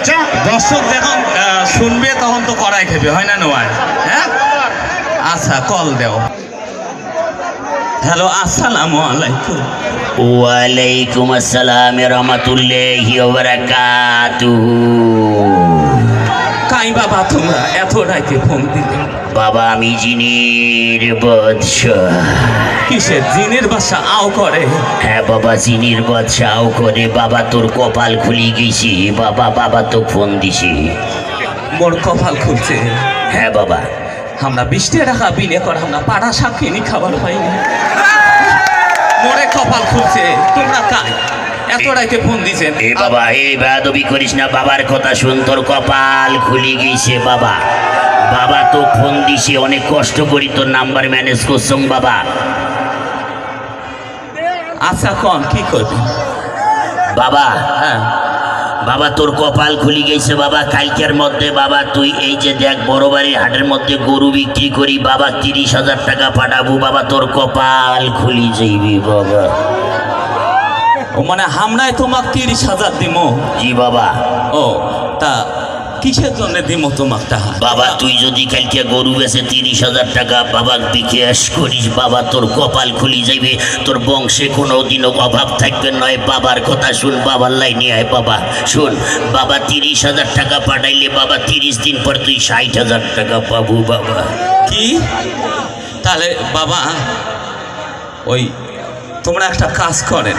আচ্ছা দর্শক যখন শুনবে তখন তো কড়াই খেবে হয় না নয়? হ্যাঁ আচ্ছা কল দেও। হ্যালো আসসালামু আলাইকুম। ওয়ালাইকুম আসসালাম রহমতুল্লাহি ওয়া বারাকাতুহু। কাই বাবা তোমরা এত রাইতে ফোন দিলে? বাবা আমি জিনের বাদশা। কিসের জিনের বাসা আও করে? হ্যাঁ বাবা জিনের বাদশা আও করে। বাবা তোর কপাল খুলি গেছি বাবা, বাবা তো ফোন দিছি। মোর কপাল খুলছে? হ্যাঁ বাবা। আমরা 20 টাকা বিনে কর আমরা পাড়া শাক কিনি খাবার পাইনি, মোরে কপাল খুলছে। তোমরা কাই এত রাইতে ফোন দিছেন? এ বাবা এই বেয়াদবি করিস না, বাবার কথা শুন, তোর কপাল খুলি গেছে বাবা। বাবা তো ফোন দিছে, অনেক কষ্ট করি তোর নাম্বার ম্যানেজ করছম বাবা। আচ্ছা কন কি করবি বাবা হ্যাঁ বাবা তোর কপাল খুলি গেছে বাবা। কালকের মধ্যে বাবা তুই এই যে দেখ বড় বাড়ির হাটের মধ্যে গরু বিক্রি করি বাবা, 30,000 টাকা পাঠাবো বাবা, তোর কপাল খুলি যাইবি বাবা। ও মানে হামনায় তোমাক 30,000 দিমো? জি বাবা। ও তা কিসের জন্য দিমো তোমাক টাকা? বাবা তুই যদি কালকে গরু বেচে 30,000 টাকা বাবা বিকাশ করিস বাবা, তোর কপাল খুলি যাইবে, তোর বংশে কোনো দিনও অভাব থাকবে নয়। বাবার কথা শুন, বাবার লাইনে আয় বাবা। শুন বাবা, 30,000 টাকা পাঠাইলে বাবা 30 দিন পর তুই 60,000 টাকা পাবো বাবা। কি তাহলে বাবা ওই তোমরা একটা কাজ করেন,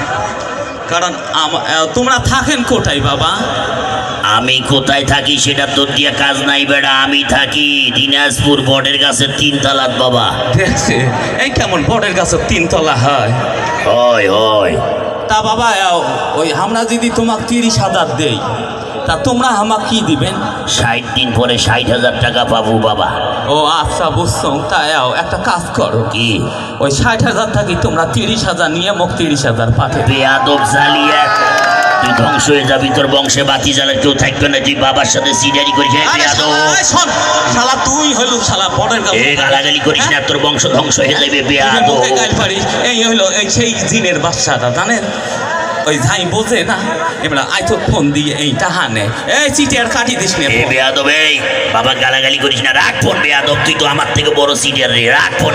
কারণ তোমরা থাকেন কোথায় বাবা? আমি কোথায় থাকি সেটা তোর দিয়া কাজ নাই বেড়া। আমি থাকি দিনাজপুর বটের কাছে 3 তলাত বাবা। দেখছে এই কেমন বটের গাছে 3 তলা হয়? হয় হয়। তা বাবা ওই আমরা যদি তোমাক 30,000 দেই তা তোমরা আমাক কি দিবেন? 60 দিন পরে 60,000 টাকা পাবো বাবা। ও আচ্ছা বুঝছো। তাই একটা কাজ করো, কি? ওই 60,000 থাকি তোমরা 30,000 নিয়ে মোক 30,000 পাঠে। বেয়াদব জালিয়া, তুই ধ্বংস হয়ে যাবি, তোর বংশে বাতি জ্বালার কেউ থাকবে না। তুই বাবার সাথে সিডারি করিস। বেয়াদব শালা তুই হইলো শালা বটের গাছ। এ গালাগালি করিস না, তোর বংশ ধ্বংস হয়ে যাবে বেয়াদব। এই হইলো এই সেই জিনের বাচ্চাটা জানেন, ওই ঝাই বোঝে না, এবার আইতো ফোন দিয়ে এই টাহা নে, এই চিঠি আর কাটি দিস না। এ বেয়াদব, এই বাবা গালাগালি করিস না, রাখ ফোন বেয়াদব। তুই তো আমার থেকে বড় সিনিয়র রে, রাখ ফোন।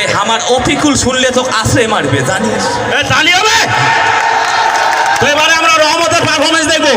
এই আমার অপিকুল শুনলে তো আশ্রয় মারবে জানিস। তালি হবে তো। এবারে আমরা রহমতের পারফরমেন্স দেখবো।